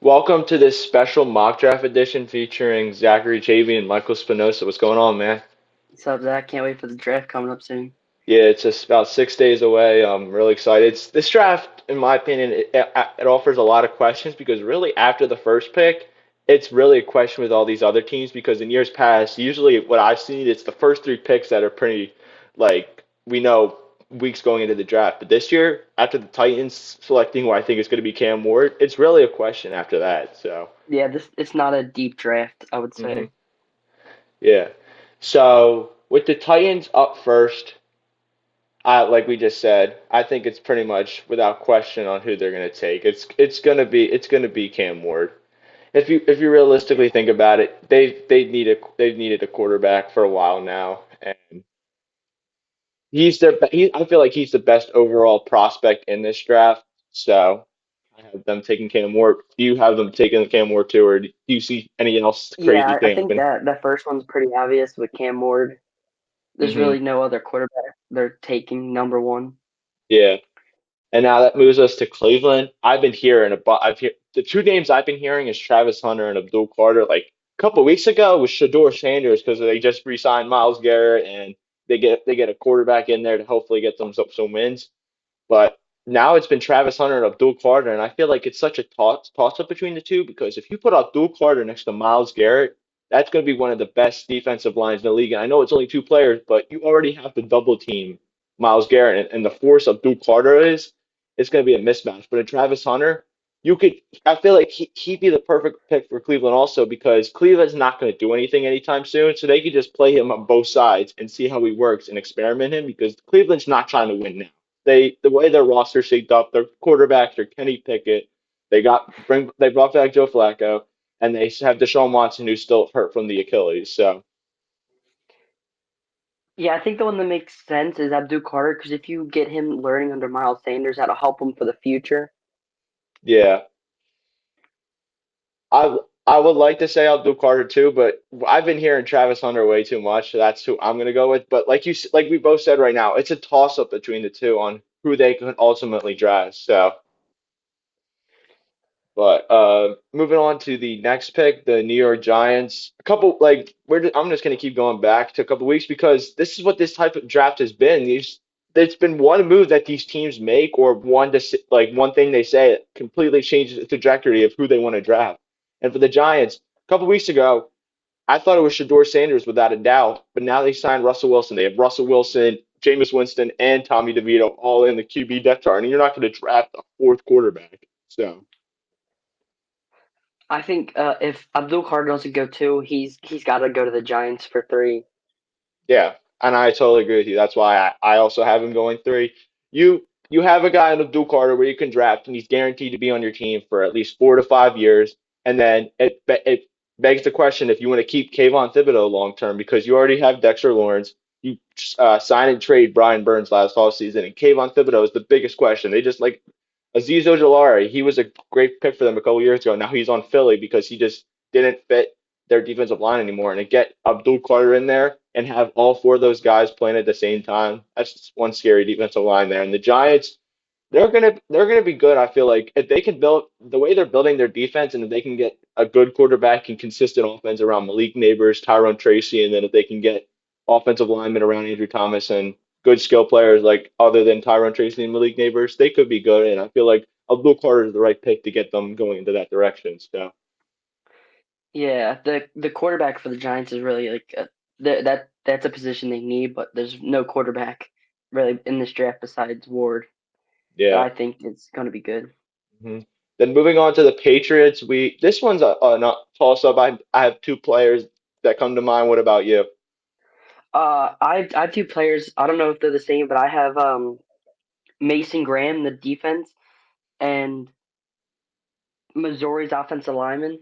Welcome to this special mock draft edition featuring Zachary Javy and Michael Spinoza. What's going on, man? What's up, Zach? Can't wait for the draft coming up soon. Yeah, it's just about 6 days away. I'm really excited. This draft, in my opinion, it offers a lot of questions because really after the first pick, it's really a question with all these other teams because in years past, usually what I've seen, it's the first three picks that are pretty, like, we know weeks going into the draft. But this year, after the Titans selecting who I think is going to be Cam Ward, it's really a question after that. So. Yeah, this it's not a deep draft, I would hmm say. Yeah. So with the Titans up first, like we just said, I think it's pretty much without question on who they're going to take. It's gonna be Cam Ward. If you realistically think about it, they've needed a quarterback for a while now, and I feel like he's the best overall prospect in this draft. So I have them taking Cam Ward. Do you have them taking Cam Ward too, or do you see any else Yeah, crazy I thing think happen? that first one's pretty obvious with Cam Ward. There's hmm really no other quarterback they're taking number one. Yeah. And now that moves us to Cleveland. I've been hearing about the two names I've been hearing is Travis Hunter and Abdul Carter. Like a couple weeks ago was Shador Sanders because they just re-signed Miles Garrett and they get a quarterback in there to hopefully get them some wins. But now it's been Travis Hunter and Abdul Carter, and I feel like it's such a toss up between the two because if you put Abdul Carter next to Miles Garrett, that's going to be one of the best defensive lines in the league. And I know it's only two players, but you already have to double team Miles Garrett, and the force Abdul Carter is, it's going to be a mismatch. But in Travis Hunter, I feel like he'd be the perfect pick for Cleveland also because Cleveland's not going to do anything anytime soon, so they could just play him on both sides and see how he works and experiment him because Cleveland's not trying to win now. The way their roster shaped up, their quarterbacks are Kenny Pickett. They brought back Joe Flacco, and they have Deshaun Watson who's still hurt from the Achilles. So Yeah, I think the one that makes sense is Abdul Carter because if you get him learning under Miles Sanders, that'll help him for the future. yeah, I would like to say I'll do Carter too, but I've been hearing Travis Hunter way too much, so that's who I'm gonna go with. But like we both said right now, it's a toss up between the two on who they can ultimately draft. So. But moving on to the next pick, the New York Giants. A couple like I'm just gonna keep going back to a couple weeks because this is what this type of draft has been. There's been one move that these teams make or one thing they say that completely changes the trajectory of who they want to draft. And for the Giants, a couple weeks ago, I thought it was Shador Sanders without a doubt, but now they signed Russell Wilson. They have Russell Wilson, Jameis Winston, and Tommy DeVito all in the QB depth chart, and you're not going to draft a fourth quarterback. So. I think if Abdul Carter doesn't go two, he's got to go to the Giants for three. Yeah, and I totally agree with you. That's why I also have him going three. You have a guy in Abdul Carter where you can draft, and he's guaranteed to be on your team for at least 4 to 5 years. And then it begs the question if you want to keep Kayvon Thibodeau long term because you already have Dexter Lawrence. You sign and trade Brian Burns last offseason, and Kayvon Thibodeau is the biggest question. They just like Azeez Ojulari. He was a great pick for them a couple years ago. Now he's on Philly because he just didn't fit their defensive line anymore. And to get Abdul Carter in there and have all four of those guys playing at the same time, that's just one scary defensive line there. And the Giants, they're gonna be good. I feel like if they can build the way they're building their defense, and if they can get a good quarterback and consistent offense around Malik Neighbors, Tyrone Tracy, and then if they can get offensive linemen around Andrew Thomas and good skill players like other than Tyrone Tracy and Malik Neighbors, they could be good. And I feel like Abdul Carter is the right pick to get them going into that direction. So. Yeah, the quarterback for the Giants is really like that's a position they need, but there's no quarterback really in this draft besides Ward. So Yeah. I think it's going to be good. hmm Then moving on to the Patriots, we this one's a not toss up. I have two players that come to mind. What about you? I have two players. I don't know if they're the same, but I have Mason Graham, the defense, and Missouri's offensive lineman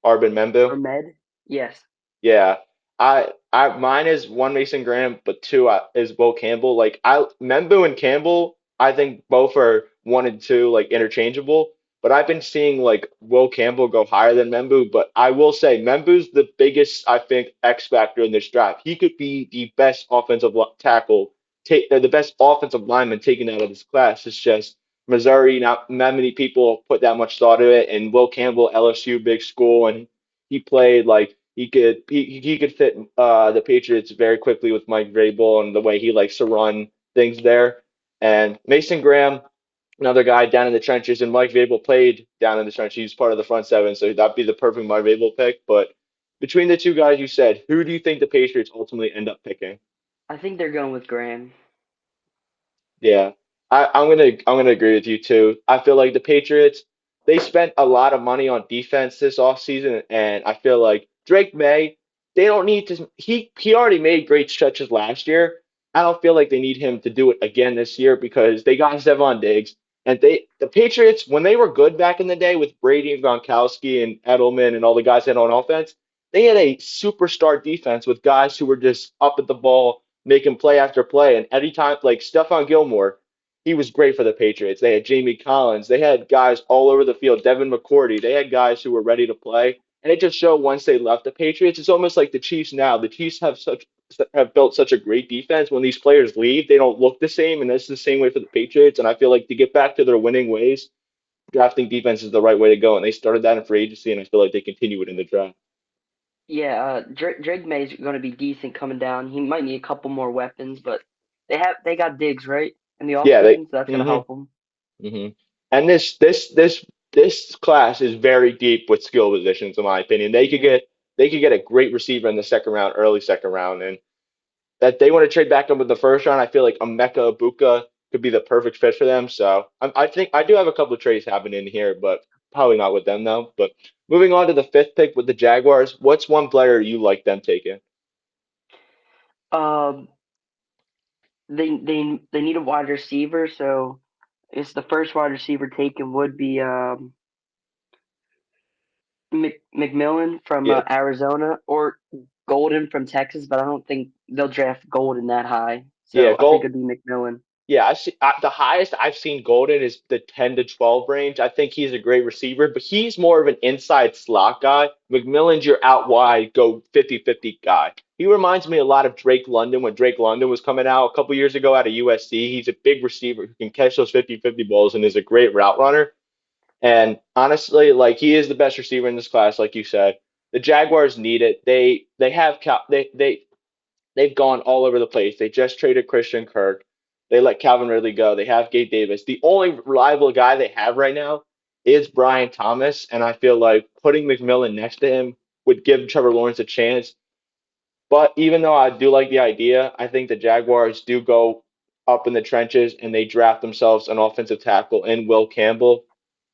Arbin Membu. or Med. Yes. Yeah, mine is one Mason Graham, but two is Will Campbell. Like Membu and Campbell, I think both are one and two, like interchangeable. But I've been seeing like Will Campbell go higher than Membu. But I will say Membu's the biggest, I think, X factor in this draft. He could be the best offensive tackle, the best offensive lineman taken out of this class. It's just Missouri, not many people put that much thought into it. And Will Campbell, LSU, big school, and he played like he could fit the Patriots very quickly with Mike Vrabel and the way he likes to run things there. And Mason Graham, another guy down in the trenches, and Mike Vrabel played down in the trenches. He's part of the front seven, so that'd be the perfect Mike Vrabel pick. But between the two guys you said, who do you think the Patriots ultimately end up picking? I think they're going with Graham. Yeah, I'm gonna agree with you too. I feel like the Patriots they spent a lot of money on defense this offseason, and I feel like Drake May they don't need to. He already made great stretches last year. I don't feel like they need him to do it again this year because they got Stephon Diggs, and the Patriots when they were good back in the day with Brady and Gronkowski and Edelman and all the guys that had on offense, they had a superstar defense with guys who were just up at the ball making play after play. And anytime, like Stephon Gilmore, he was great for the Patriots. They had Jamie Collins. They had guys all over the field. Devin McCourty. They had guys who were ready to play. And it just showed once they left the Patriots, it's almost like the Chiefs now. The Chiefs have built such a great defense. When these players leave, they don't look the same, and that's the same way for the Patriots. And I feel like to get back to their winning ways, drafting defense is the right way to go. And they started that in free agency, and I feel like they continue it in the draft. Yeah, Drake May's going to be decent coming down. He might need a couple more weapons, but they got Diggs right in the Yeah, they. offseason, so that's going to hmm help them. hmm And this class is very deep with skill positions, in my opinion. Yeah. They could get a great receiver in the second round, early second round, and that they want to trade back up in the first round. I feel like Emeka Ibuka could be the perfect fit for them. So I think I do have a couple of trades happening here, but probably not with them though. But moving on to the fifth pick with the Jaguars, what's one player you like them taking? Um, they need a wide receiver, so it's the first wide receiver taken would be McMillan from Yeah, Arizona or Golden from Texas, but I don't think they'll draft Golden that high. yeah, So I think Gold. it'd be McMillan. Yeah, the highest I've seen Golden is the 10 to 12 range. I think he's a great receiver, but he's more of an inside slot guy. McMillan's your out wide, go 50-50 guy. He reminds me a lot of Drake London when Drake London was coming out a couple years ago out of USC. He's a big receiver who can catch those 50-50 balls and is a great route runner. And honestly, like he is the best receiver in this class, like you said. The Jaguars need it. They've gone all over the place. They just traded Christian Kirk. They let Calvin Ridley go. They have Gabe Davis. The only reliable guy they have right now is Brian Thomas, and I feel like putting McMillan next to him would give Trevor Lawrence a chance. But even though I do like the idea, I think the Jaguars do go up in the trenches and they draft themselves an offensive tackle in Will Campbell.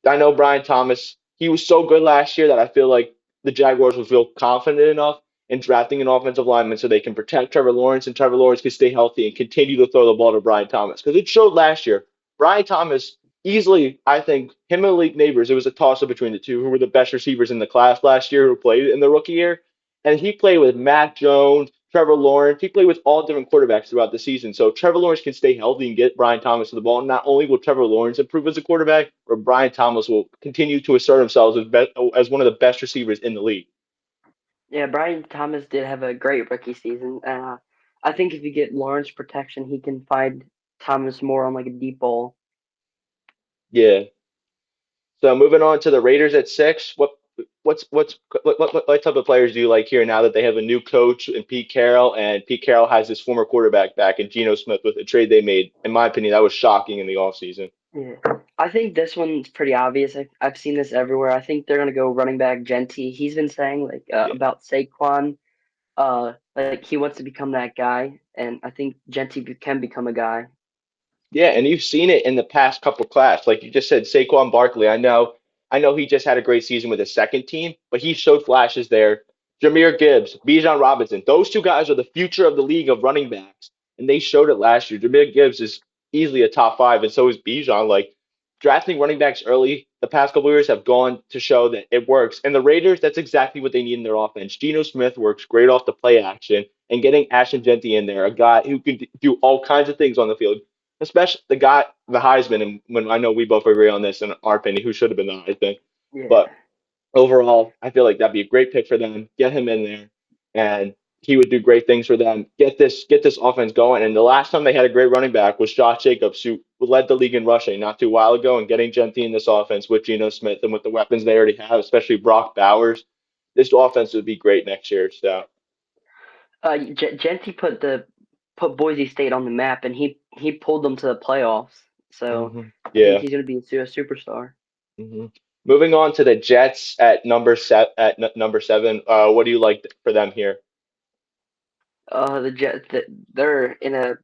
I know Brian Thomas, he was so good last year that I feel like the Jaguars will feel confident enough in drafting an offensive lineman so they can protect Trevor Lawrence and Trevor Lawrence can stay healthy and continue to throw the ball to Brian Thomas. Because it showed last year, Brian Thomas easily, I think, him and Malik Neighbors, it was a toss up between the two who were the best receivers in the class last year who played in the rookie year. And he played with Mac Jones, Trevor Lawrence. He played with all different quarterbacks throughout the season. So Trevor Lawrence can stay healthy and get Brian Thomas to the ball. Not only will Trevor Lawrence improve as a quarterback, but Brian Thomas will continue to assert himself as one of the best receivers in the league. Yeah, Brian Thomas did have a great rookie season. I think if you get Lawrence protection, he can find Thomas more on like a deep ball. Yeah. So moving on to the Raiders at six. What type of players do you like here now that they have a new coach and Pete Carroll and Pete Carroll has his former quarterback back and Geno Smith with a trade they made? In my opinion, that was shocking in the offseason. Yeah, I think this one's pretty obvious. I've seen this everywhere. I think they're gonna go running back Genty. He's been saying like Yeah. about Saquon, like he wants to become that guy, and I think Genty can become a guy. Yeah, and you've seen it in the past couple class. Like you just said, Saquon Barkley. I know he just had a great season with his second team, but he showed flashes there. Jameer Gibbs, Bijan Robinson, those two guys are the future of the league of running backs, and they showed it last year. Jameer Gibbs is easily a top five, and so is Bijan. Like drafting running backs early, the past couple years have gone to show that it works. And the Raiders, that's exactly what they need in their offense. Geno Smith works great off the play action, and getting Ashton Genty in there, a guy who can do all kinds of things on the field especially the guy, the Heisman, and when I know we both agree on this in our opinion, who should have been the Heisman. Yeah, But overall, I feel like that'd be a great pick for them. Get him in there, and he would do great things for them. Get this offense going. And the last time they had a great running back was Josh Jacobs, who led the league in rushing not too while ago. And getting Gentry in this offense with Geno Smith and with the weapons they already have, especially Brock Bowers, this offense would be great next year. So Genty put Boise State on the map, and he pulled them to the playoffs. So I think yeah. he's going to be a superstar. hmm Moving on to the Jets at number seven. What do you like for them here? The Jets, they're in a.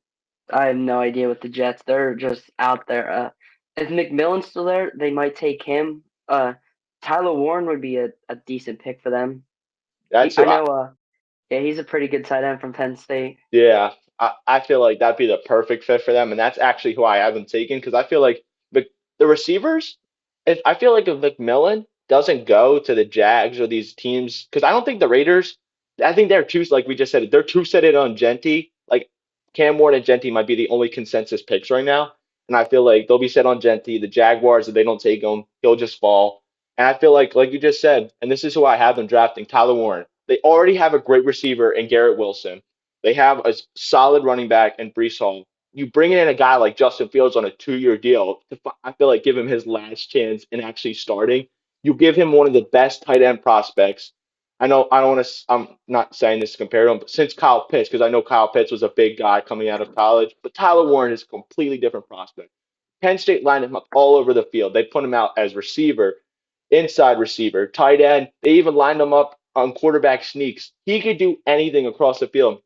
I have no idea with the Jets. They're just out there. If McMillan's still there, they might take him. Tyler Warren would be a decent pick for them. That's who I I, know. Yeah, he's a pretty good tight end from Penn State. Yeah, I feel like that'd be the perfect fit for them, and that's actually who I haven't taken because I feel like the receivers, if I feel like if McMillan doesn't go to the Jags or these teams, because I don't think the Raiders, I think they're too, like we just said, they're too set in on Genty. Like Cam Ward and Genty might be the only consensus picks right now, and I feel like they'll be set on Genty. The Jaguars, if they don't take him, he'll just fall. And I feel like you just said, and this is who I have them drafting, Tyler Warren. They already have a great receiver in Garrett Wilson. They have a solid running back in Brees Hall. You bring in a guy like Justin Fields on a 2-year deal to, I feel like, give him his last chance in actually starting. You give him one of the best tight end prospects. I know I don't want to. I'm not saying this to compare to him, but since Kyle Pitts, because I know Kyle Pitts was a big guy coming out of college, but Tyler Warren is a completely different prospect. Penn State lined him up all over the field. They put him out as receiver, inside receiver, tight end. They even lined him up on quarterback sneaks. He could do anything across the field.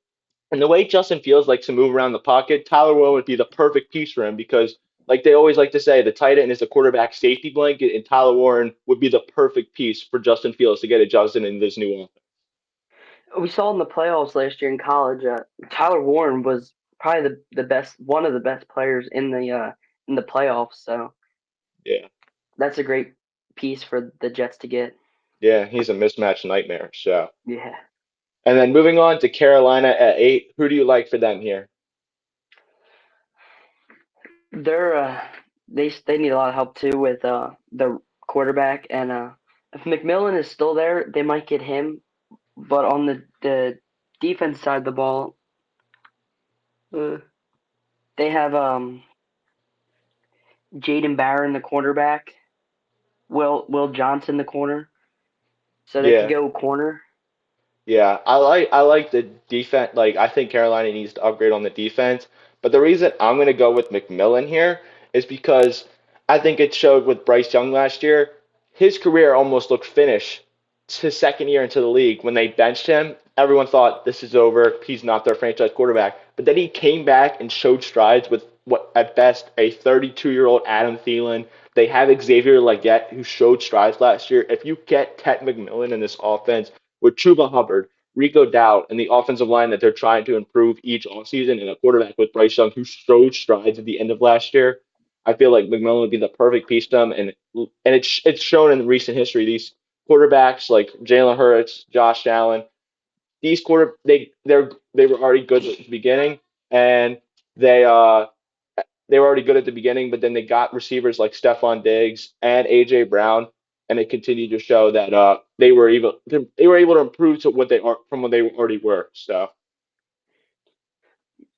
And the way Justin Fields likes to move around the pocket, Tyler Warren would be the perfect piece for him because, like they always like to say, the tight end is the quarterback safety blanket, and Tyler Warren would be the perfect piece for Justin Fields to get adjusted in this new offense. We saw in the playoffs last year in college. Tyler Warren was probably the best, one of the best players in the playoffs. So Yeah, that's a great piece for the Jets to get. yeah, he's a mismatch nightmare. So, Yeah, and then moving on to Carolina at 8, who do you like for them here? they're they need a lot of help too with the quarterback, and if McMillan is still there, they might get him. But on the defense side of the ball, uh, they have Jaden Barron, the cornerback, Will Johnson, the corner. So they could Yeah, go corner. Yeah, I like the defense. Like I think Carolina needs to upgrade on the defense. But the reason I'm going to go with McMillan here is because I think it showed with Bryce Young last year. His career almost looked finished his second year into the league when they benched him. Everyone thought this is over. He's not their franchise quarterback. But then he came back and showed strides with what at best a 32-year-old Adam Thielen. They have Xavier Legette who showed strides last year. If you get Ted McMillan in this offense with Chuba Hubbard, Rico Dowd, and the offensive line that they're trying to improve each offseason, and a quarterback with Bryce Young who showed strides at the end of last year, I feel like McMillan would be the perfect piece to them. And it's shown in recent history. These quarterbacks like Jalen Hurts, Josh Allen, they were already good at the beginning, and they uh they were already good at the beginning, but then they got receivers like Stephon Diggs and AJ Brown, and it continued to show that they were able to improve to what they are from what they already were. So,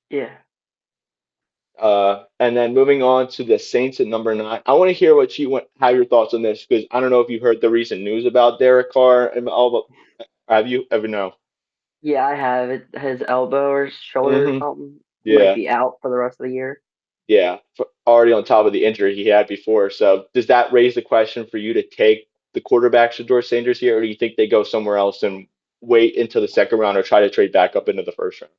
Yeah, and then moving on to the Saints at number 9, I want to hear what have your thoughts on this because I don't know if you heard the recent news about Derek Carr and all. Have you ever know? yeah, I have it. His elbow or shoulder or hmm something. He might Yeah. be out for the rest of the year. Yeah, already on top of the injury he had before. So does that raise the question for you to take the quarterback Shador Sanders here, or do you think they go somewhere else and wait until the second round or try to trade back up into the first round?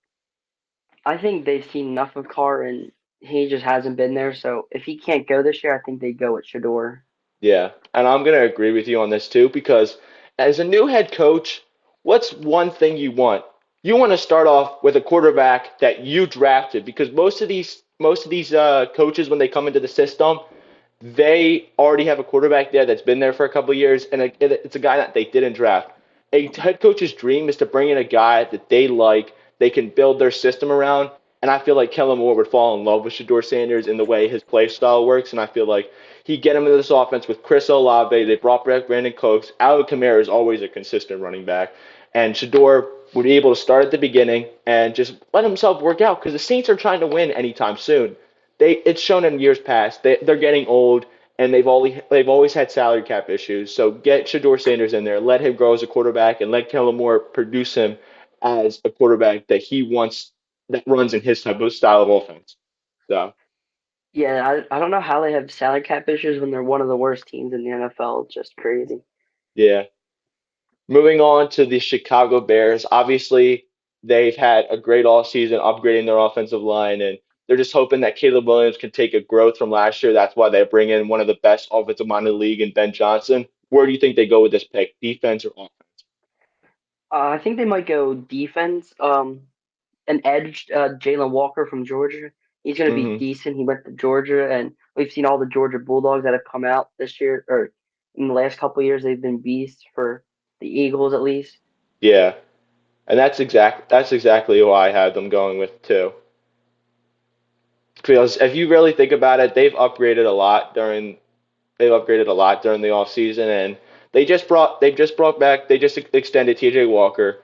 I think they've seen enough of Carr, and he just hasn't been there. So if he can't go this year, I think they go with Shador. Yeah, and I'm going to agree with you on this too because as a new head coach, what's one thing you want? You want to start off with a quarterback that you drafted because most of these coaches when they come into the system, they already have a quarterback there that's been there for a couple of years, and it's a guy that they didn't draft. A head coach's dream is to bring in a guy that they like, they can build their system around, and I feel like Kellen Moore would fall in love with Shador Sanders in the way his play style works, and I feel like he'd get him into this offense with Chris Olave. They brought back Brandon Cooks. Alvin Kamara is always a consistent running back. and Shador would be able to start at the beginning and just let himself work out because the Saints are trying to win anytime soon. It's shown in years past they're getting old and they've always had salary cap issues. So get Shador Sanders in there, let him grow as a quarterback, and let Kellen Moore produce him as a quarterback that he wants that runs in his type of style of offense. So Yeah, I don't know how they have salary cap issues when they're one of the worst teams in the NFL. It's just crazy. yeah. Moving on to the Chicago Bears. Obviously, they've had a great offseason upgrading their offensive line, and they're just hoping that Caleb Williams can take a growth from last year. That's why they bring in one of the best offensive mind in the league in Ben Johnson. Where do you think they go with this pick, defense or offense? I think they might go defense. An edge, Jalen Walker from Georgia. He's going to be Hmm. decent. He went to Georgia, and we've seen all the Georgia Bulldogs that have come out this year or in the last couple of years. They've been beasts for the Eagles, at least. Yeah, and that's exactly who I had them going with too. Because if you really think about it, they've upgraded a lot during the offseason, and they just extended TJ Walker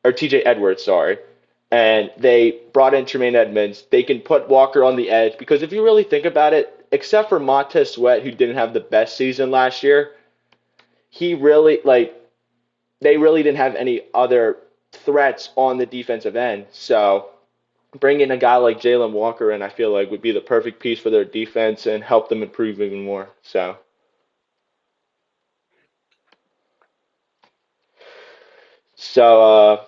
or TJ Edwards, sorry, and they brought in Tremaine Edmonds. They can put Walker on the edge because if you really think about it, except for Montez Sweat, who didn't have the best season last year, he really they really didn't have any other threats on the defensive end. So bringing a guy like Jalen Walker in, I feel like would be the perfect piece for their defense and help them improve even more. So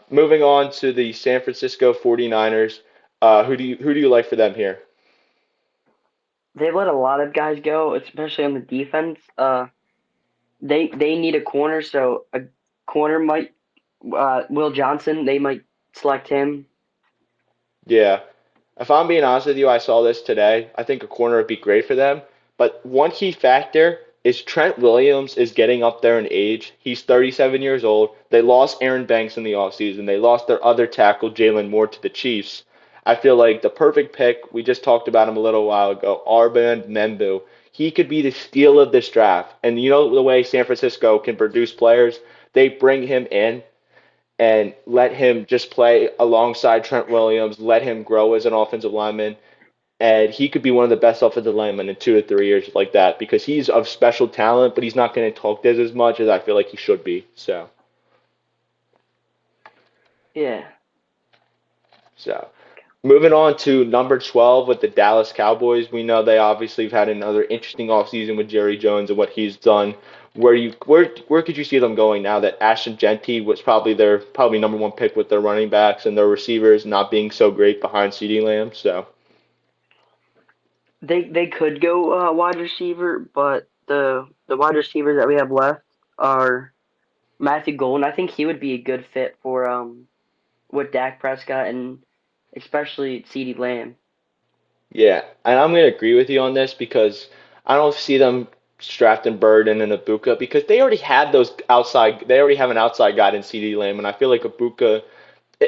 moving on to the San Francisco 49ers, who do you like for them here? They've let a lot of guys go, especially on the defense. They need a corner, so a corner might Will Johnson. They might select him. Yeah, if I'm being honest with you, I saw this today. I think a corner would be great for them. But one key factor is Trent Williams is getting up there in age. He's 37 years old. They lost Aaron Banks in the offseason. They lost their other tackle, Jalen Moore, to the Chiefs. I feel like the perfect pick, we just talked about him a little while ago, Arban Membu. He could be the steal of this draft. And you know the way San Francisco can produce players? They bring him in and let him just play alongside Trent Williams, let him grow as an offensive lineman, and he could be one of the best offensive linemen in 2 to 3 years like that because he's of special talent, but he's not going to talk this as much as I feel like he should be. Yeah, So moving on to number 12 with the Dallas Cowboys, we know they obviously have had another interesting offseason with Jerry Jones and what he's done. Where could you see them going now that Ashton Genty was probably their probably number one pick with their running backs and their receivers not being so great behind CeeDee Lamb? So they could go wide receiver, but the wide receivers that we have left are Matthew Golden. I think he would be a good fit for with Dak Prescott and especially CeeDee Lamb. yeah, and I'm gonna agree with you on this because I don't see them drafting Burden and Ibuka because they already have an outside guy in CeeDee Lamb, and I feel like Ibuka,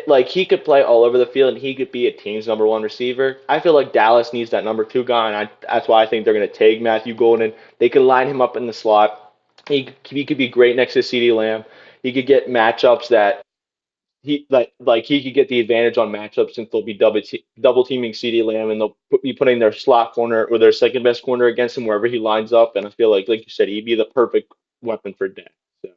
like he could play all over the field and he could be a team's number one receiver. I feel like Dallas needs that number two guy, and that's why I think they're gonna take Matthew Golden. They could line him up in the slot. He could be great next to CeeDee Lamb. He could get matchups that he could get the advantage on matchups since they'll be double teaming CeeDee Lamb and be putting their slot corner or their second best corner against him wherever he lines up. And I feel like you said, he'd be the perfect weapon for Dak. So,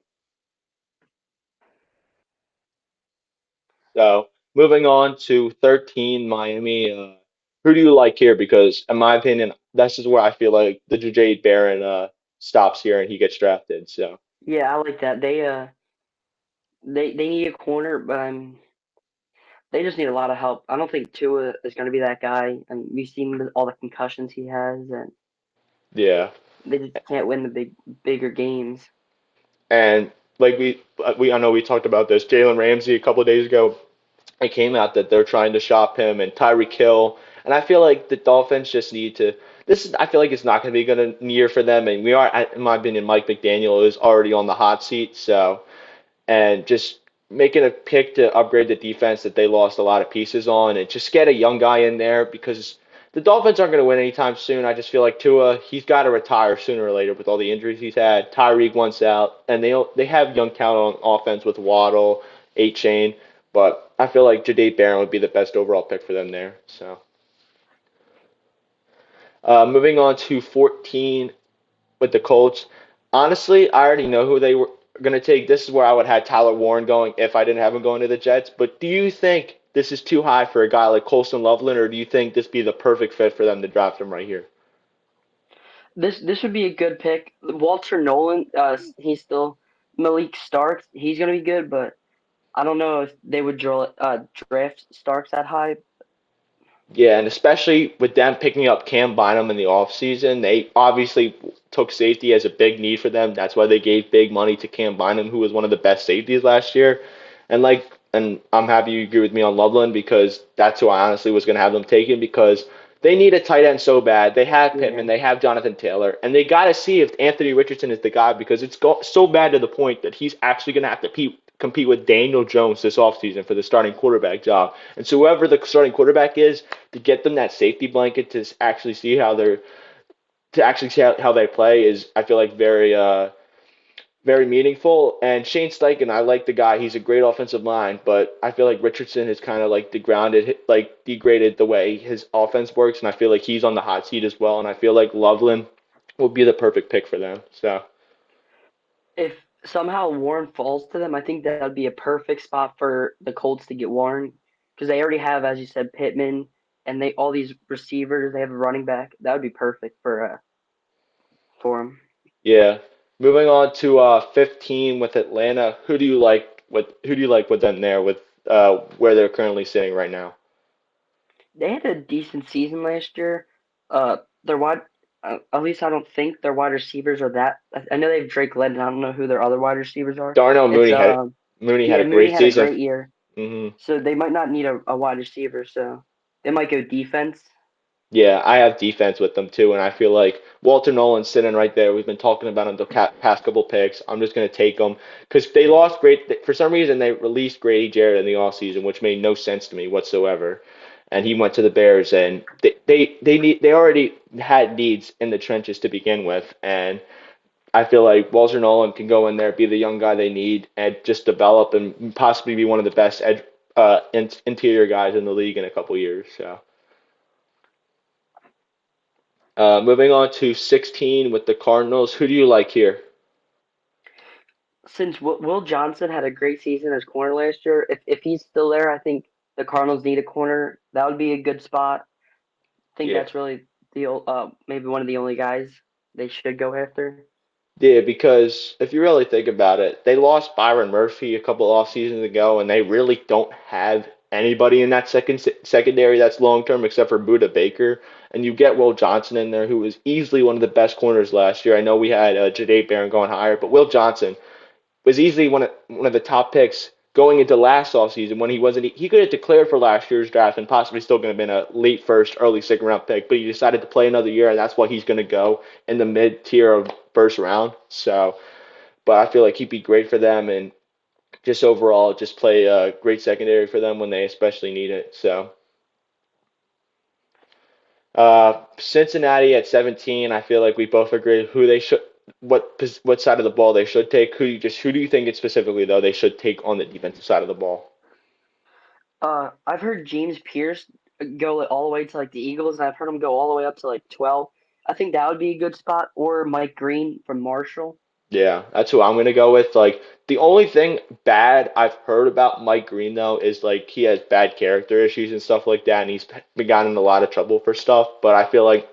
so moving on to 13, Miami. Who do you like here? Because in my opinion, this is where I feel like the Jade Barron stops here and he gets drafted. So Yeah, I like that. They need a corner, but they just need a lot of help. I don't think Tua is going to be that guy, and we've seen all the concussions he has, and yeah, they just can't win the bigger games. and like I know we talked about this. Jalen Ramsey a couple of days ago, it came out that they're trying to shop him and Tyreek Hill, and I feel like the Dolphins just need to. I feel like it's not going to be a good year for them, and in my opinion, Mike McDaniel is already on the hot seat. So, and just making a pick to upgrade the defense that they lost a lot of pieces on, and just get a young guy in there because the Dolphins aren't going to win anytime soon. I just feel like Tua, he's got to retire sooner or later with all the injuries he's had. Tyreek wants out, and they have young talent on offense with Waddle. chain. But I feel like Jadae Barron would be the best overall pick for them there. So moving on to 14 with the Colts. Honestly, I already know who they were going to take. This is where I would have Tyler Warren going if I didn't have him going to the Jets. But do you think this is too high for a guy like Colston Loveland, or do you think this be the perfect fit for them to draft him right here? This would be a good pick. Walter Nolan, he's still Malik Starks. He's gonna be good, but I don't know if they would draft Starks that high. Yeah, and especially with them picking up Cam Bynum in the offseason, they obviously took safety as a big need for them. That's why they gave big money to Cam Bynum, who was one of the best safeties last year. And I'm happy you agree with me on Loveland because that's who I honestly was going to have them taken because they need a tight end so bad. They have Yeah. Pittman, they have Jonathan Taylor, and they got to see if Anthony Richardson is the guy because so bad to the point that he's actually going to have to compete with Daniel Jones this offseason for the starting quarterback job. And so whoever the starting quarterback is, to get them that safety blanket to actually see how they play is I feel like very meaningful. And Shane Steichen, I like the guy. He's a great offensive line, but I feel like Richardson has kind of like degraded the way his offense works, and I feel like he's on the hot seat as well. And I feel like Loveland will be the perfect pick for them. So If somehow Warren falls to them, I think that would be a perfect spot for the Colts to get Warren because they already have, as you said, Pittman and they all these receivers. They have a running back. That would be perfect for him. yeah, moving on to 15 with Atlanta. Who do you like with them there with where they're currently sitting right now? They had a decent season last year. Their wide, at least I don't think their wide receivers are that. I know they have Drake London. I don't know who their other wide receivers are. Darnell It's Mooney had yeah, a Mooney great had a season. great year, Hmm. so they might not need a wide receiver. So they might go defense. Yeah, I have defense with them too, and I feel like Walter Nolan's sitting right there. We've been talking about him the past couple picks. I'm just going to take him because they lost great. For some reason, they released Grady Jarrett in the offseason, which made no sense to me whatsoever. And he went to the Bears, and they already had needs in the trenches to begin with, and I feel like Walter Nolan can go in there, be the young guy they need, and just develop and possibly be one of the best interior guys in the league in a couple years. So. Moving on to 16 with the Cardinals. Who do you like here? Since Will Johnson had a great season as corner last year, if he's still there, I think the Cardinals need a corner. That would be a good spot. I think Yeah. that's really maybe one of the only guys they should go after. Yeah, because if you really think about it, they lost Byron Murphy a couple off seasons ago, and they really don't have anybody in that secondary that's long term except for Buda Baker. And you get Will Johnson in there, who was easily one of the best corners last year. I know we had Jadae Barron going higher, but Will Johnson was easily one of the top picks going into last offseason when he could have declared for last year's draft and possibly still going to have been a late first, early second round pick, but he decided to play another year and that's why he's going to go in the mid tier of first round. So, but I feel like he'd be great for them and just overall just play a great secondary for them when they especially need it. So, Cincinnati at 17, I feel like we both agree who they should what side of the ball they should take. Who do you think it specifically though they should take on the defensive side of the ball? I've heard James Pierce go all the way to like the Eagles, and I've heard him go all the way up to like 12. I think that would be a good spot, or Mike Green from Marshall. Yeah, that's who I'm gonna go with. Like the only thing bad I've heard about Mike Green though is like he has bad character issues and stuff like that, and he's been gotten in a lot of trouble for stuff. But I feel like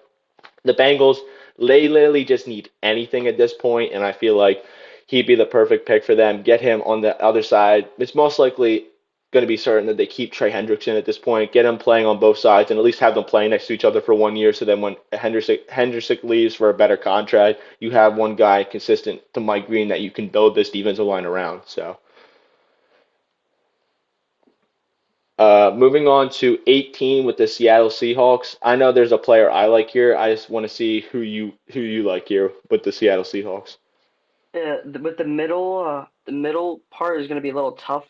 the Bengals, they literally just need anything at this point, and I feel like he'd be the perfect pick for them. Get him on the other side. It's most likely going to be certain that they keep Trey Hendrickson at this point, get him playing on both sides, and at least have them playing next to each other for 1 year. So then when Hendrickson leaves for a better contract, you have one guy consistent to Mike Green that you can build this defensive line around. So. Moving on to 18 with the Seattle Seahawks. I know there's a player I like here. I just want to see who you like here with the Seattle Seahawks. With the middle part is going to be a little tough.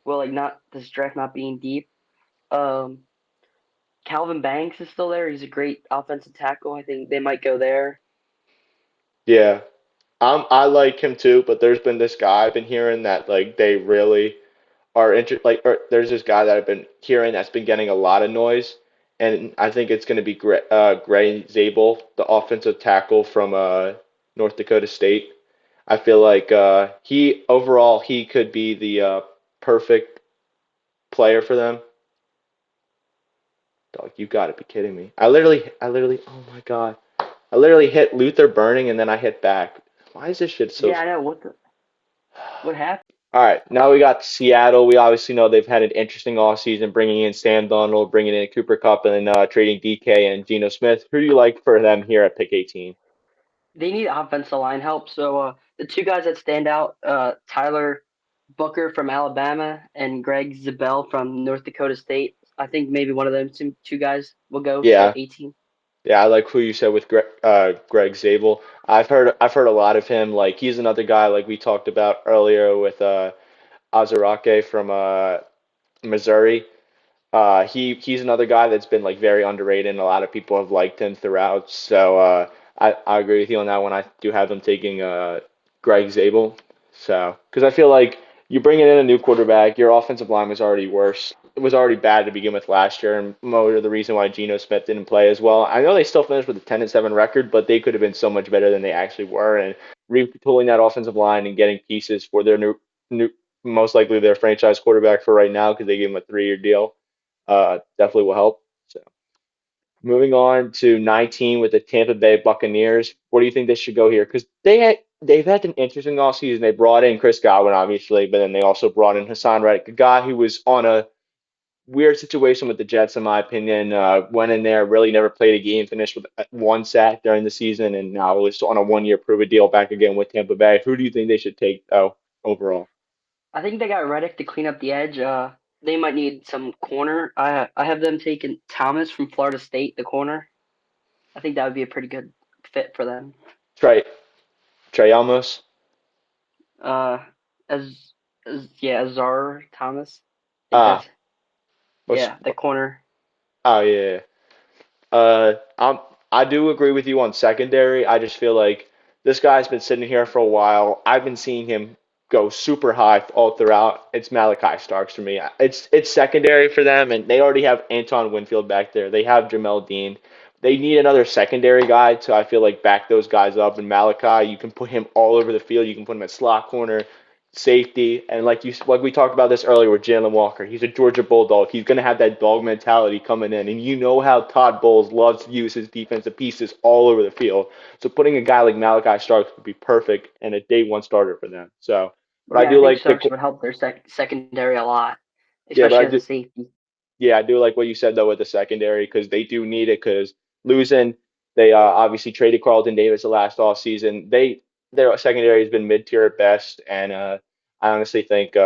Well, like not this draft not being deep. Um, Calvin Banks is still there. He's a great offensive tackle. I think they might go there. Yeah, I like him too, but there's been this guy I've been hearing that like they really are like or there's this guy that I've been hearing that's been getting a lot of noise, and I think it's going to be Gray Zabel, the offensive tackle from North Dakota State. I feel like he overall he could be the perfect player for them. Dog, you got to be kidding me. Oh my God. I literally hit Luther burning and then I hit back. Why is this shit so Yeah, I slow? know what happened. All right, now we got Seattle. We obviously know they've had an interesting offseason, bringing in Sam Donald, bringing in Cooper Kupp, and trading DK and Geno Smith. Who do you like for them here at pick 18? They need offensive line help. So the two guys that stand out, Tyler Booker from Alabama and Greg Zabel from North Dakota State. I think maybe one of them two guys will go to Yeah, 18. yeah, I like who you said with Greg Zabel. I've heard a lot of him. Like he's another guy like we talked about earlier with Azarake from Missouri. He's another guy that's been like very underrated, and a lot of people have liked him throughout. So I agree with you on that one. I do have them taking Greg Zabel. So because I feel like you bringing in a new quarterback, your offensive line was already worse. It was already bad to begin with last year, and more of the reason why Geno Smith didn't play as well. I know they still finished with a 10-7 record, but they could have been so much better than they actually were. And retooling that offensive line and getting pieces for their new most likely their franchise quarterback for right now because they gave him a 3-year deal definitely will help. So moving on to 19 with the Tampa Bay Buccaneers. What do you think they should go here? Because they've had an interesting offseason. They brought in Chris Godwin, obviously, but then they also brought in Hassan Reddick, a guy who was on a weird situation with the Jets, in my opinion. Went in there, really never played a game, finished with one sack during the season, and now was on a 1-year prove a deal back again with Tampa Bay. Who do you think they should take, though, overall? I think they got Reddick to clean up the edge. They might need some corner. I have them taking Thomas from Florida State, the corner. I think that would be a pretty good fit for them. Trey, Trey Almos? Uh, as yeah, Azar Thomas. I think Ah, that's what's, yeah, the corner. oh, yeah. I do agree with you on secondary. I just feel like this guy's been sitting here for a while. I've been seeing him go super high all throughout. It's Malachi Starks for me. It's secondary for them, and they already have Anton Winfield back there. They have Jamel Dean. They need another secondary guy to I feel like back those guys up. And Malachi, you can put him all over the field. You can put him at slot corner, safety, and like we talked about this earlier with Jalen Walker. He's a Georgia Bulldog. He's gonna have that dog mentality coming in, and you know how Todd Bowles loves to use his defensive pieces all over the field. So putting a guy like Malachi Starks would be perfect and a day one starter for them. So, but I Yeah, I do think like the Starks would help their secondary a lot, yeah, but especially as a safety. I do like what you said though with the secondary because they do need it because losing they obviously traded Carlton Davis the last off season. Their secondary has been mid tier at best, and I honestly think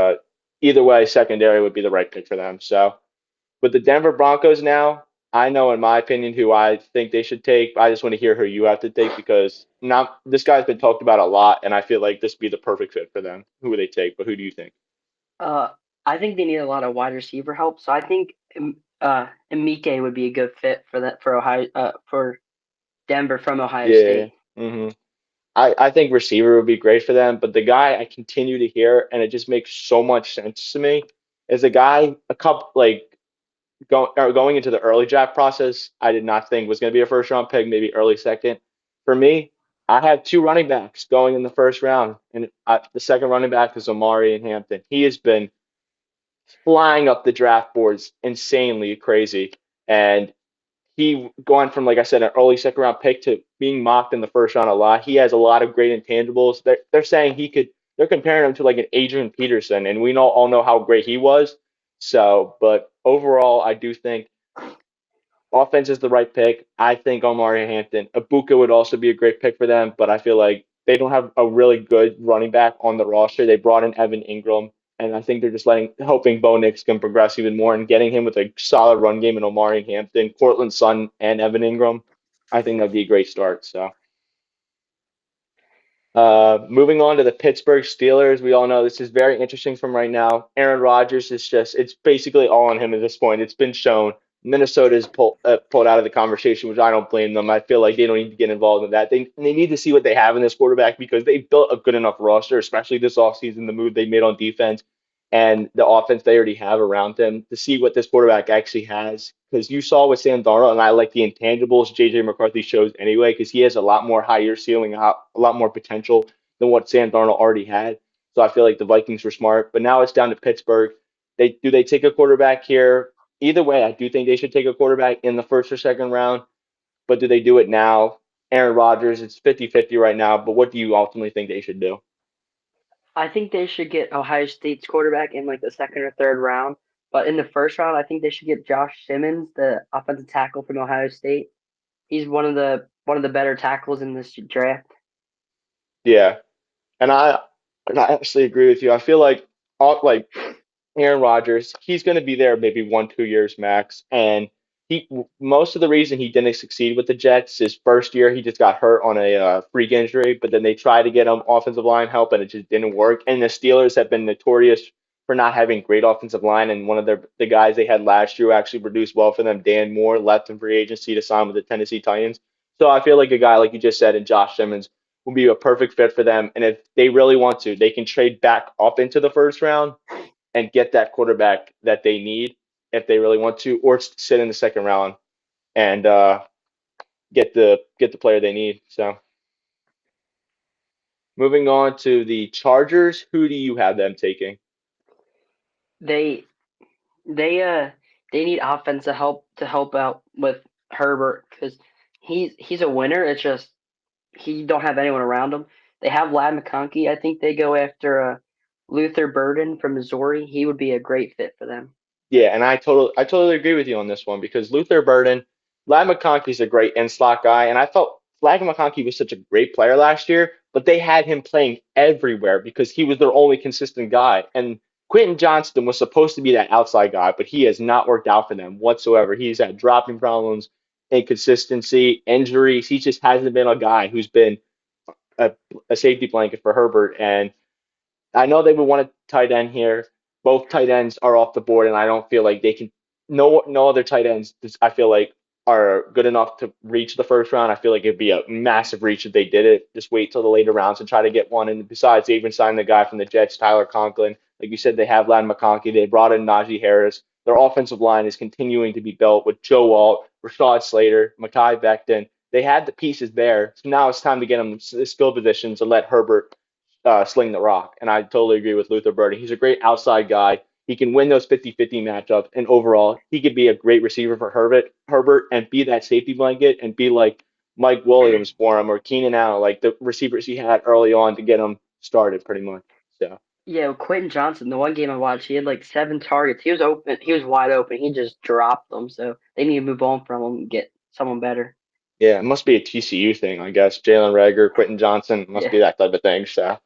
either way secondary would be the right pick for them. So with the Denver Broncos now, I know in my opinion who I think they should take. I just want to hear who you have to take because not this guy's been talked about a lot, and I feel like this would be the perfect fit for them. Who would they take? But who do you think? Uh, I think they need a lot of wide receiver help. So I think Emike would be a good fit for that for Ohio for Denver from Ohio Yeah. State. I think receiver would be great for them, but the guy I continue to hear, and it just makes so much sense to me, is a guy a couple like going into the early draft process. I did not think was going to be a first round pick, maybe early second. For me, I have two running backs going in the first round, and the second running back is Omari and Hampton. He has been flying up the draft boards, insanely crazy, and he going from like I said an early second round pick to being mocked in the first round a lot. He has a lot of great intangibles. They're saying he could. They're comparing him to like an Adrian Peterson, and we all know how great he was. So, but overall, I do think offense is the right pick. I think Omari Hampton, Ibuka would also be a great pick for them, but I feel like they don't have a really good running back on the roster. They brought in Evan Ingram, and I think they're just hoping Bo Nix can progress even more and getting him with a solid run game in Omari Hampton, Cortland Sutton, and Evan Ingram. I think that'd be a great start. So. Moving on to the Pittsburgh Steelers, we all know this is very interesting from right now. Aaron Rodgers is it's basically all on him at this point. It's been shown. Minnesota is pulled out of the conversation, which I don't blame them. I feel like they don't need to get involved in that. They need to see what they have in this quarterback because they built a good enough roster, especially this offseason, the move they made on defense. and the offense they already have around him to see what this quarterback actually has. Because you saw with Sam Darnold, and I like the intangibles JJ McCarthy shows anyway, because he has a lot more higher ceiling, a lot more potential than what Sam Darnold already had. So I feel like the Vikings were smart. But now it's down to Pittsburgh. They take a quarterback here? Either way, I do think they should take a quarterback in the first or second round. But do they do it now? Aaron Rodgers, it's 50-50 right now. But what do you ultimately think they should do? I think they should get Ohio State's quarterback in like the second or third round. But in the first round, I think they should get Josh Simmons, the offensive tackle from Ohio State. He's one of the better tackles in this draft. Yeah, and I actually agree with you. I feel like Aaron Rodgers, he's going to be there maybe 1 2 years max, and he most of the reason he didn't succeed with the Jets his first year he just got hurt on a freak injury, but then they tried to get him offensive line help and it just didn't work. And the Steelers have been notorious for not having great offensive line, and one of the guys they had last year who actually produced well for them, Dan Moore, left in free agency to sign with the Tennessee Titans. So I feel like a guy like you just said, and Josh Simmons will be a perfect fit for them. And if they really want to, they can trade back up into the first round and get that quarterback that they need if they really want to, or sit in the second round and get the player they need. So moving on to the Chargers, who do you have them taking? They they uh they need offense to help out with Herbert because he's a winner. It's just he don't have anyone around him. They have Lad McConkey. I think they go after Luther Burden from Missouri. He would be a great fit for them. Yeah, and I totally agree with you on this one because Luther Burden, Ladd McConkey's a great in slot guy, and I felt Ladd McConkey was such a great player last year, but they had him playing everywhere because he was their only consistent guy. And Quentin Johnston was supposed to be that outside guy, but he has not worked out for them whatsoever. He's had dropping problems, inconsistency, injuries. He just hasn't been a guy who's been a, a safety blanket for Herbert. And I know they would want a tight end here. Both tight ends are off the board, and I don't feel like they can. No other tight ends. I feel like are good enough to reach the first round. I feel like it'd be a massive reach if they did it. Just wait till the later rounds and try to get one. And besides, they even signed the guy from the Jets, Tyler Conklin. Like you said, they have Ladd McConkey. They brought in Najee Harris. Their offensive line is continuing to be built with Joe Alt, Rashad Slater, Mekhi Becton. They had the pieces there. So now it's time to get them the skill positions and let Herbert sling the rock. And I totally agree with Luther Burden. He's a great outside guy. He can win those 50-50 matchups. And overall, he could be a great receiver for Herbert and be that safety blanket and be like Mike Williams for him or Keenan Allen, like the receivers he had early on to get him started pretty much. So, Yeah, Quentin Johnson. The one game I watched, he had like 7 targets. He was open. He was wide open. He just dropped them. So they need to move on from him and get someone better. yeah, it must be a TCU thing, I guess. Jalen Rager, Quentin Johnson, must Yeah. be that type of thing. So,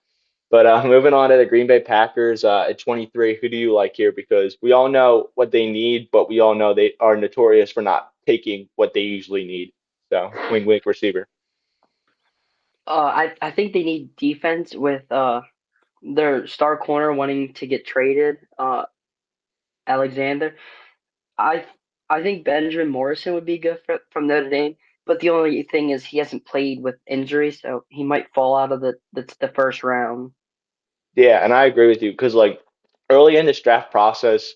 but moving on to the Green Bay Packers at 23, who do you like here? Because we all know what they need, but we all know they are notorious for not taking what they usually need. So, wing wing receiver. I think they need defense with their star corner wanting to get traded. Alexander. I I think Benjamin Morrison would be good from Notre Dame, but the only thing is he hasn't played with injury, so he might fall out of the first round. Yeah, and I agree with you because like early in this draft process,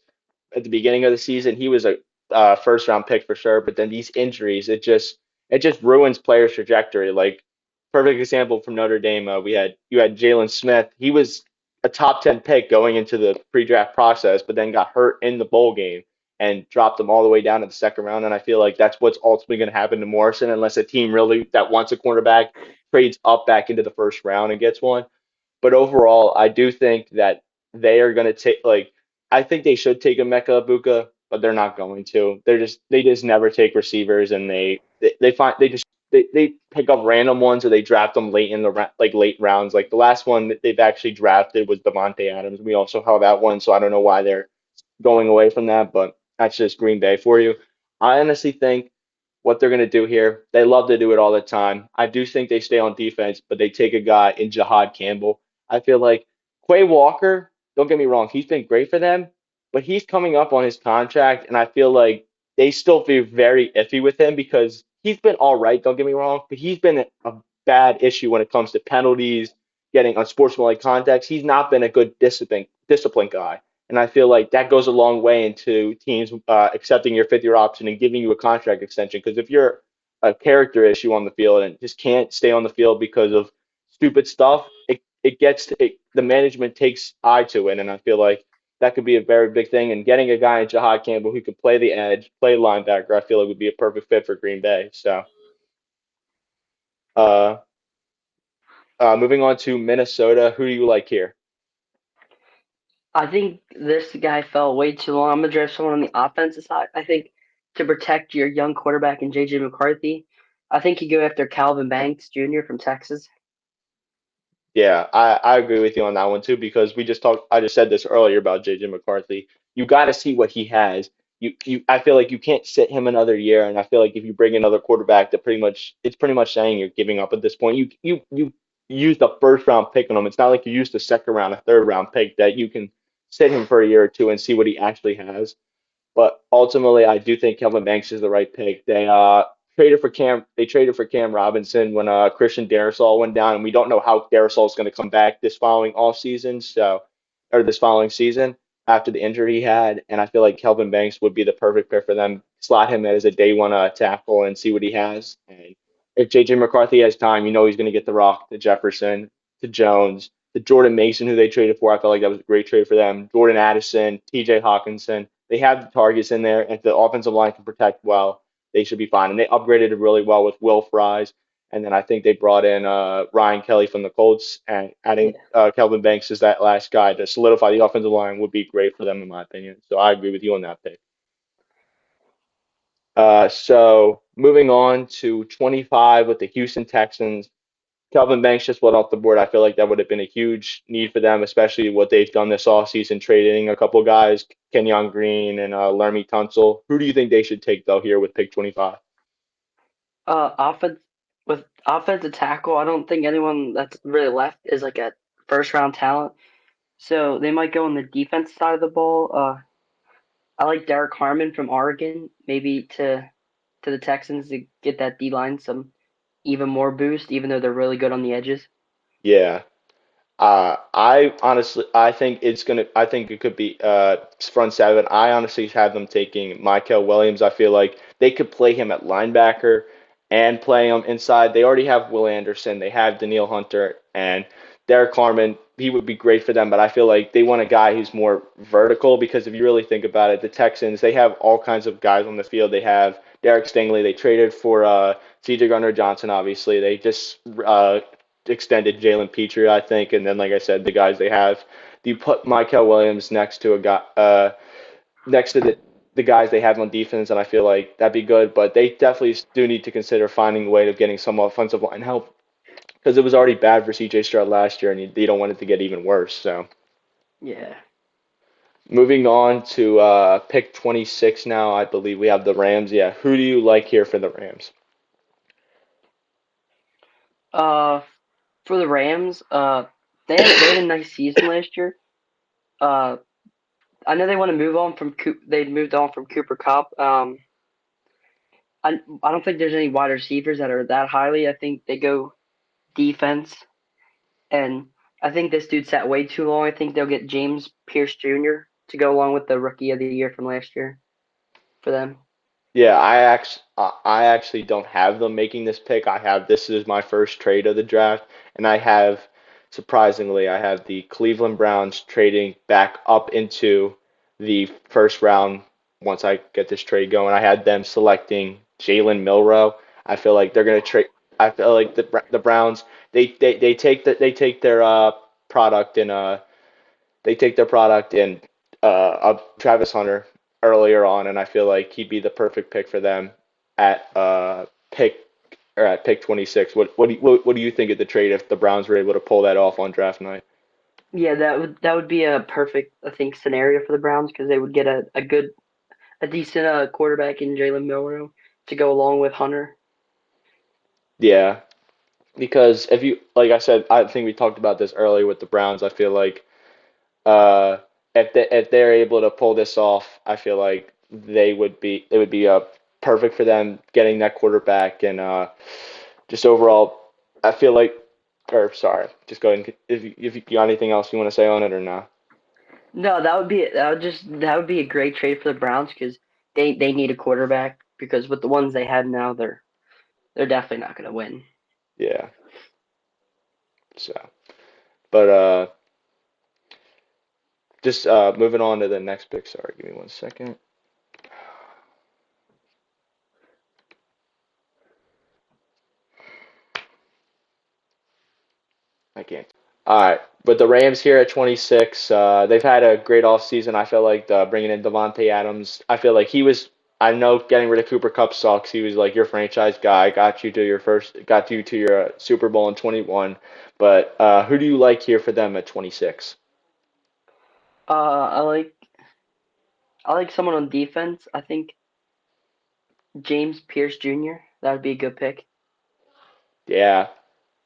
at the beginning of the season, he was a first round pick for sure. But then these injuries, it just ruins players' trajectory. Like perfect example from Notre Dame, you had Jalen Smith. He was a top 10 pick going into the pre-draft process, but then got hurt in the bowl game and dropped him all the way down to the second round. And I feel like that's what's ultimately going to happen to Morrison unless a team really that wants a cornerback trades up back into the first round and gets one. But overall, I do think that they are going to take like I think they should take a Mecca Ibuka, but they're not going to. They just never take receivers, and they find they pick up random ones or they draft them late in the like late rounds. Like the last one that they've actually drafted was Devontae Adams. We also held that one, so I don't know why they're going away from that, but that's just Green Bay for you. I honestly think what they're going to do here, they love to do it all the time. I do think they stay on defense, but they take a guy in Jahad Campbell. I feel like Quay Walker, don't get me wrong, he's been great for them, but he's coming up on his contract, and I feel like they still feel very iffy with him because he's been all right, don't get me wrong, but he's been a bad issue when it comes to penalties, getting unsportsmanlike contacts. He's not been a good discipline guy. And I feel like that goes a long way into teams accepting your fifth year option and giving you a contract extension. Because if you're a character issue on the field and just can't stay on the field because of stupid stuff, the management takes eye to it. And I feel like that could be a very big thing. And getting a guy in Jahad Campbell who could play the edge, play linebacker, I feel like would be a perfect fit for Green Bay. So, uh, moving on to Minnesota, who do you like here? I think this guy fell way too long. I'm gonna draft someone on the offensive side. I think to protect your young quarterback in JJ McCarthy, I think you go after Calvin Banks Jr. from Texas. Yeah, I agree with you on that one too because I just said this earlier about JJ McCarthy. You got to see what he has. I feel like you can't sit him another year, and I feel like if you bring another quarterback, it's pretty much saying you're giving up at this point. You used a first round pick on him. It's not like you used a second round, a third round pick that you can sit him for a year or two and see what he actually has. But ultimately, I do think Kelvin Banks is the right pick. They traded for Cam Robinson when Christian Darrisaw went down, and we don't know how Darrisaw is going to come back this following off season, or this following season after the injury he had. And I feel like Kelvin Banks would be the perfect pick for them. Slot him as a day one tackle and see what he has. And if JJ McCarthy has time, you know he's going to get the rock to Jefferson, to Jones, to Jordan Mason, who they traded for. I felt like that was a great trade for them. Jordan Addison, TJ Hawkinson. They have the targets in there. And if the offensive line can protect well, they should be fine. And they upgraded it really well with Will Fries. And then I think they brought in Ryan Kelly from the Colts, and adding Yeah. Kelvin Banks as that last guy to solidify the offensive line would be great for them, in my opinion. So I agree with you on that pick. So moving on to 25 with the Houston Texans. Kelvin Banks just went off the board. I feel like that would have been a huge need for them, especially what they've done this offseason, trading a couple guys, Kenyon Green and Lermy Tunsil. Who do you think they should take, though, here with pick 25? Offense with offensive tackle, I don't think anyone that's really left is like a first round talent. So they might go on the defense side of the ball. I like Derek Harmon from Oregon, maybe to the Texans to get that D line some even more boost, even though they're really good on the edges. Yeah. I think it could be front seven. I honestly have them taking Michael Williams. I feel like they could play him at linebacker and play him inside. They already have Will Anderson. They have Daniil Hunter and Derek Carmen. He would be great for them, but I feel like they want a guy who's more vertical because if you really think about it, the Texans, they have all kinds of guys on the field. They have Derek Stingley. They traded for CJ Gunnar Johnson, obviously. They just extended Jalen Petrie, I think, and then like I said, the guys they have. You put Michael Williams next to a guy, next to the guys they have on defense, and I feel like that'd be good. But they definitely do need to consider finding a way of getting some offensive line help because it was already bad for CJ Stroud last year, and you don't want it to get even worse. So Yeah. moving on to pick 26 now, I believe we have the Rams. Yeah, who do you like here for the Rams? Uh, for the Rams, they had a nice season last year. Uh, I know they want to move on from they moved on from Cooper Cup. I don't think there's any wide receivers that are that highly. I think they go defense, and I think this dude sat way too long. I think they'll get James Pierce Jr. to go along with the Rookie of the Year from last year for them. Yeah, I actually don't have them making this pick. I have this is my first trade of the draft, and I have surprisingly I have the Cleveland Browns trading back up into the first round once I get this trade going. I had them selecting Jalen Milrow. I feel like they're gonna trade. I feel like the Browns they take their product and they take their product in of Travis Hunter earlier on, and I feel like he'd be the perfect pick for them at pick 26. What do you think of the trade if the Browns were able to pull that off on draft night? Yeah, that would be a perfect I think scenario for the Browns because they would get a decent quarterback in Jalen Milrow to go along with Hunter. Yeah, because if you like I said, I think we talked about this earlier with the Browns. I feel like uh, if they're able to pull this off, I feel like it would be perfect for them getting that quarterback and just overall, I feel like, or sorry, just go ahead and if you got anything else you want to say on it or not? No, that would be a great trade for the Browns because they need a quarterback because with the ones they have now they're definitely not going to win. Yeah. So, but just moving on to the next pick. Sorry, give me 1 second. I can't. All right, but the Rams here at 26, they've had a great offseason. I feel like bringing in Devontae Adams. I feel like he was. I know getting rid of Cooper Kupp sucks. He was like your franchise guy, got you to your Super Bowl in 21. But who do you like here for them at 26? Uh, I like I like someone on defense. I think James Pierce Jr. That would be a good pick. Yeah,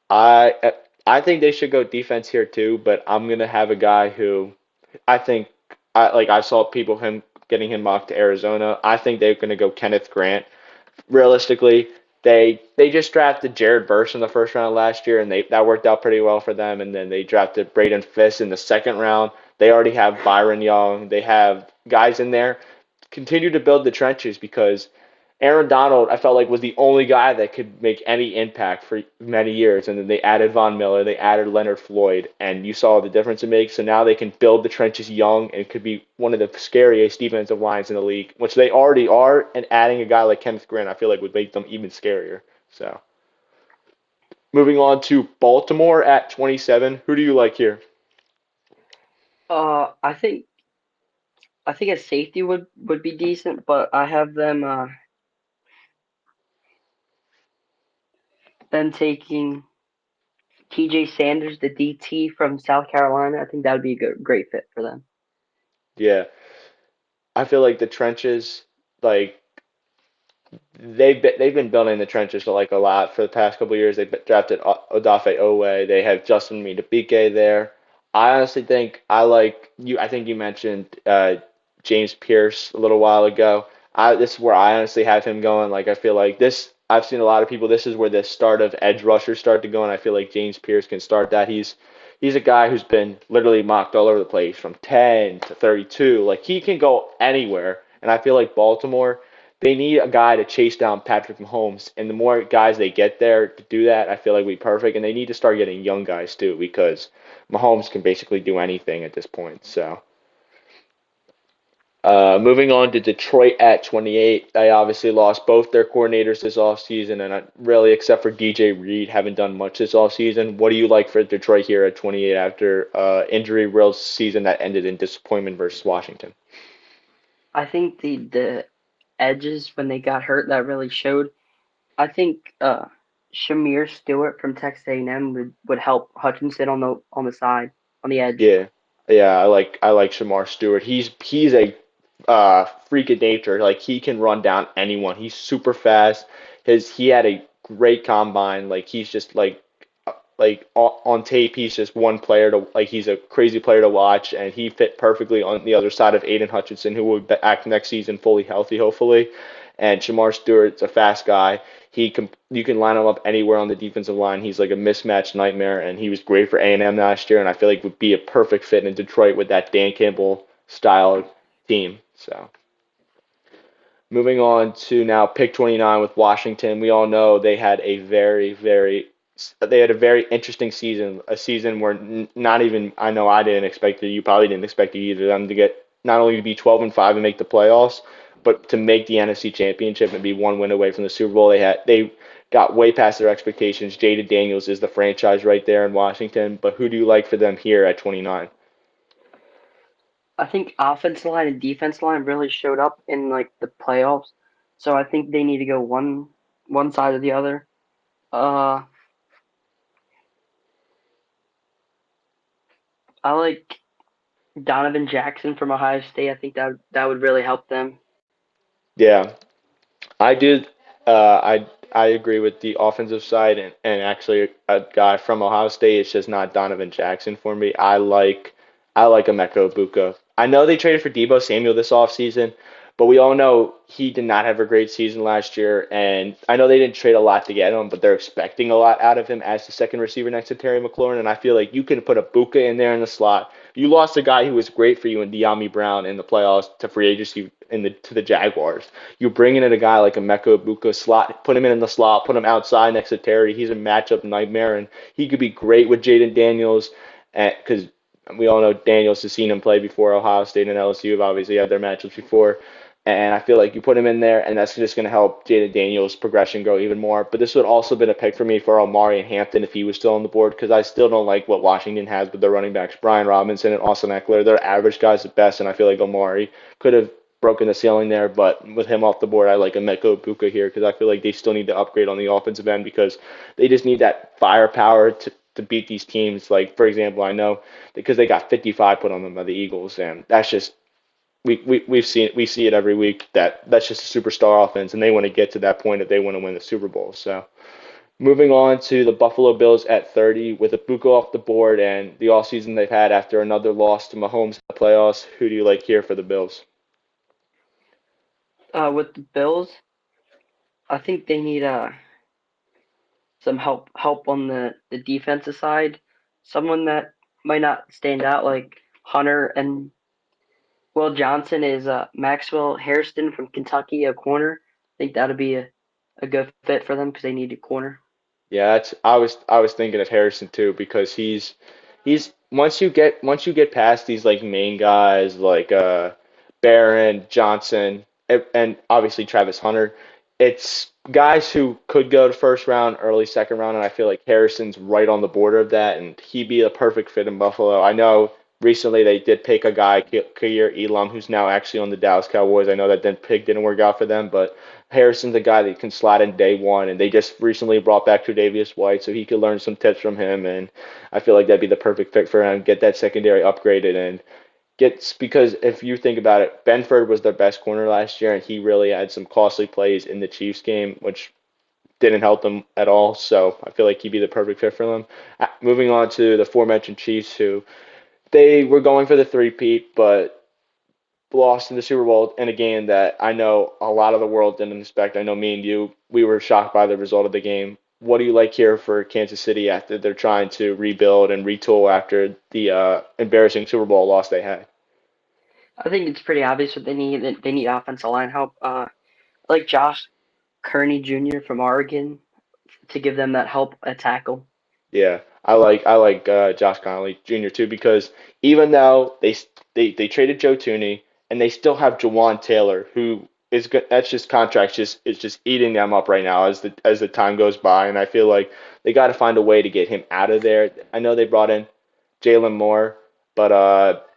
I I think they should go defense here too, but I'm gonna have a guy who I think I saw people him getting him mocked to Arizona. I think they're gonna go Kenneth Grant. Realistically, they just drafted Jared Verse in the first round last year, and they that worked out pretty well for them. And then they drafted Braden Fiss in the second round. They already have Byron Young. They have guys in there. Continue to build the trenches because Aaron Donald, I felt like, was the only guy that could make any impact for many years. And then they added Von Miller, they added Leonard Floyd, and you saw the difference it makes. So now they can build the trenches young and could be one of the scariest defensive lines in the league, which they already are. And adding a guy like Kenneth Grant, I feel like would make them even scarier. So moving on to Baltimore at 27, who do you like here? Uh, I think I think a safety would be decent, but I have them taking TJ Sanders, the DT from South Carolina. I think that would be a great fit for them. Yeah, I feel like the trenches, like they've been building the trenches like a lot for the past couple of years. They drafted Odafe Owe. They have Justin Meadabike there. I honestly think I like you. I think you mentioned James Pierce a little while ago. This is where I honestly have him going. Like I feel like this. I've seen a lot of people. This is where the start of edge rushers start to go, and I feel like James Pierce can start that. He's a guy who's been literally mocked all over the place from 10 to 32. Like he can go anywhere, and I feel like Baltimore they need a guy to chase down Patrick Mahomes, and the more guys they get there to do that, I feel like we perfect. And they need to start getting young guys too, because Mahomes can basically do anything at this point. So, moving on to Detroit at 28, they obviously lost both their coordinators this offseason, and really, except for DJ Reed, haven't done much this offseason. What do you like for Detroit here at 28 after injury-riddled season that ended in disappointment versus Washington? I think the edges when they got hurt that really showed. I think Shamir Stewart from Texas A&M would help Hutchinson on the side on the edge. Yeah, yeah, I like Shamar Stewart. He's a freak of nature. Like he can run down anyone. He's super fast. He had a great combine. Like he's just like on tape, he's just one player to like he's a crazy player to watch, and he fit perfectly on the other side of Aiden Hutchinson, who will be back next season fully healthy, hopefully. And Shamar Stewart's a fast guy. You can line him up anywhere on the defensive line. He's like a mismatch nightmare, and he was great for A&M last year, and I feel like would be a perfect fit in Detroit with that Dan Campbell style team. So. Moving on to now pick 29 with Washington. We all know they had a very interesting season, a season where not even I know I didn't expect it. You probably didn't expect it either. Them to get not only to be 12-5 and make the playoffs, but to make the NFC Championship and be one win away from the Super Bowl. They got way past their expectations. Jada Daniels is the franchise right there in Washington. But who do you like for them here at 29? I think offensive line and defense line really showed up in like the playoffs. So I think they need to go one side or the other. Uh, I like Donovan Jackson from Ohio State. I think that would really help them. Yeah, I did. I agree with the offensive side, and actually a guy from Ohio State. It's just not Donovan Jackson for me. I like Emeka Ibuka. I know they traded for Debo Samuel this offseason, but we all know he did not have a great season last year. And I know they didn't trade a lot to get him, but they're expecting a lot out of him as the second receiver next to Terry McLaurin. And I feel like you can put Ibuka in there in the slot, You lost a guy who was great for you in De'Ami Brown in the playoffs to free agency to the Jaguars. You bring in a guy like a Mecca Ibuka slot, put him in the slot, put him outside next to Terry. He's a matchup nightmare, and he could be great with Jaden Daniels, because we all know Daniels has seen him play before. Ohio State and LSU have obviously had their matchups before. And I feel like you put him in there, and that's just going to help Jaden Daniels' progression go even more. But this would also been a pick for me for Omari and Hampton if he was still on the board, because I still don't like what Washington has with their running backs, Brian Robinson and Austin Eckler. They're average guys at best, and I feel like Omari could have broken the ceiling there. But with him off the board, I like Emeka Ibuka here because I feel like they still need to upgrade on the offensive end because they just need that firepower to beat these teams. Like, for example, I know because they got 55 put on them by the Eagles, and that's just we see it every week that that's just a superstar offense, and they want to get to that point if they want to win the Super Bowl. So moving on to the Buffalo Bills at 30 with Ibuka off the board and the offseason they've had after another loss to Mahomes in the playoffs. Who do you like here for the Bills? With the Bills, I think they need some help on the defensive side. Someone that might not stand out like Hunter and Will Johnson is Maxwell Hairston from Kentucky, a corner. I think that'd be a good fit for them because they need a corner. Yeah, that's I was thinking of Harrison too because he's once you get past these like main guys like Barron, Johnson, and obviously Travis Hunter, it's guys who could go to first round, early second round, and I feel like Harrison's right on the border of that, and he'd be a perfect fit in Buffalo. I know recently they did pick a guy, Kyer Elam, who's now actually on the Dallas Cowboys. I know that pick didn't work out for them, but Harrison's a guy that can slot in day one, and they just recently brought back Tre'Davious White, so he could learn some tips from him, and I feel like that'd be the perfect fit for him. Get that secondary upgraded and gets because if you think about it, Benford was their best corner last year, and he really had some costly plays in the Chiefs game, which didn't help them at all. So I feel like he'd be the perfect fit for them. Moving on to the aforementioned Chiefs, who they were going for the three-peat, but lost in the Super Bowl in a game that I know a lot of the world didn't expect. I know me and you, we were shocked by the result of the game. What do you like here for Kansas City after they're trying to rebuild and retool after the embarrassing Super Bowl loss they had? I think it's pretty obvious what they need. They need offensive line help. I like Josh Kearney Jr. from Oregon to give them that help at tackle. Yeah, I like Josh Connolly Jr. too because even though they traded Joe Tooney and they still have Jawan Taylor who is good. That's just contracts just is just eating them up right now as the time goes by, and I feel like they got to find a way to get him out of there. I know they brought in Jalen Moore, but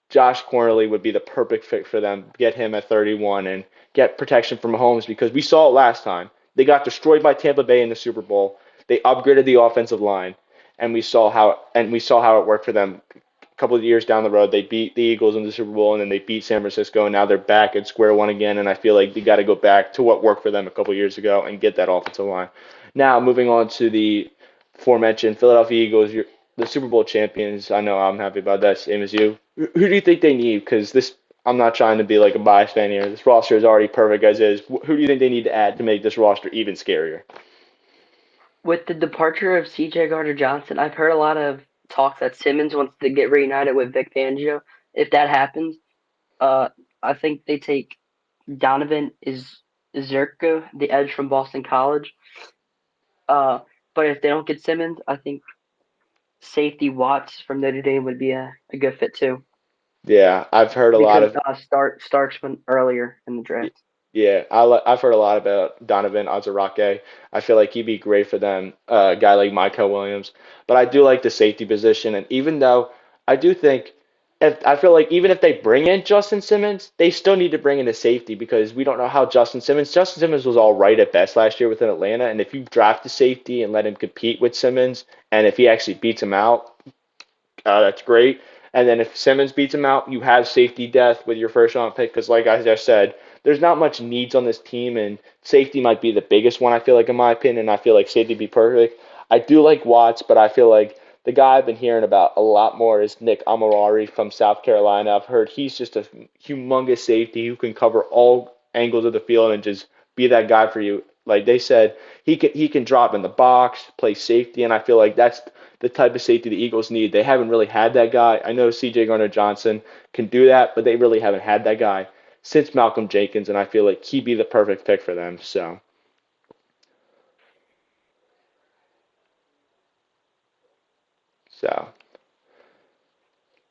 Josh Cornerly would be the perfect fit for them. Get him at 31 and get protection from Mahomes because we saw it last time. They got destroyed by Tampa Bay in the Super Bowl. They upgraded the offensive line, and we saw how it worked for them. A couple of years down the road, they beat the Eagles in the Super Bowl, and then they beat San Francisco, and now they're back at square one again. And I feel like they got to go back to what worked for them a couple of years ago and get that offensive line. Now, moving on to the aforementioned Philadelphia Eagles, the Super Bowl champions. I know I'm happy about that, same as you. Who do you think they need? Because this, I'm not trying to be like a biased fan here. This roster is already perfect as is. Who do you think they need to add to make this roster even scarier? With the departure of C.J. Gardner Johnson, I've heard a lot of talk that Simmons wants to get reunited with Vic Fangio. If that happens, uh, I think they take Donovan Izerka, the edge from Boston College. Uh, but if they don't get Simmons, I think safety Watts from Notre Dame would be a good fit too Yeah, I've heard a lot because of Starks went earlier in the draft. Yeah, I've heard a lot about Donovan Azarake. I feel like he'd be great for them, a guy like Michael Williams. But I do like the safety position, and even though I do think, if I feel like even if they bring in Justin Simmons, they still need to bring in a safety because we don't know how Justin Simmons was all right at best last year within Atlanta, and if you draft a safety and let him compete with Simmons, and if he actually beats him out, that's great. And then if Simmons beats him out, you have safety depth with your first round pick. Because like I just said, there's not much needs on this team, and safety might be the biggest one. I feel like, in my opinion, I feel like safety would be perfect. I do like Watts, but I feel like the guy I've been hearing about a lot more is Nick Amarari from South Carolina. I've heard he's just a humongous safety who can cover all angles of the field and just be that guy for you Like they said, he can drop in the box, play safety, and I feel like that's the type of safety the Eagles need. They haven't really had that guy. I know C.J. Gardner-Johnson can do that, but they really haven't had that guy since Malcolm Jenkins, and I feel like he'd be the perfect pick for them. So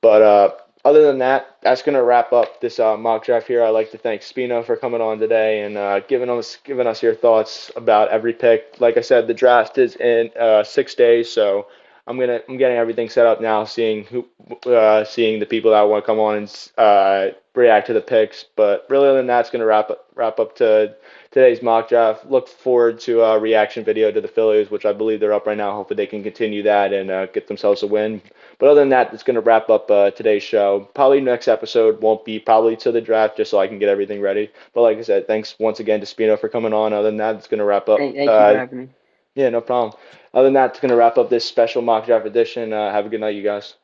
But other than that, that's gonna wrap up this mock draft here. I'd like to thank Spino for coming on today and giving us your thoughts about every pick. Like I said, the draft is in 6 days, so I'm getting everything set up now, seeing the people that want to come on and react to the picks. But really, other than that, it's gonna wrap up to today's mock draft. Look forward to a reaction video to the Phillies, which I believe they're up right now. Hopefully, they can continue that and get themselves a win. But other than that, it's going to wrap up today's show. Probably next episode won't be probably to the draft, just so I can get everything ready. But like I said, thanks once again to Spino for coming on. Other than that, it's going to wrap up. Thank you for having me. Yeah, no problem. Other than that, it's going to wrap up this special mock draft edition. Have a good night, you guys.